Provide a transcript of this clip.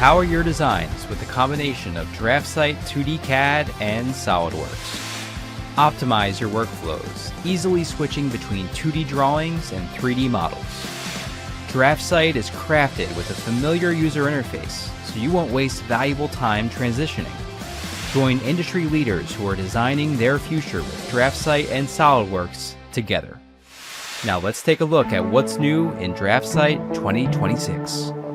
Power your designs with a combination of DraftSight 2D CAD and SolidWorks. Optimize your workflows, easily switching between 2D drawings and 3D models. DraftSight is crafted with a familiar user interface, so you won't waste valuable time transitioning. Join industry leaders who are designing their future with DraftSight and SolidWorks together. Now let's take a look at what's new in DraftSight 2026.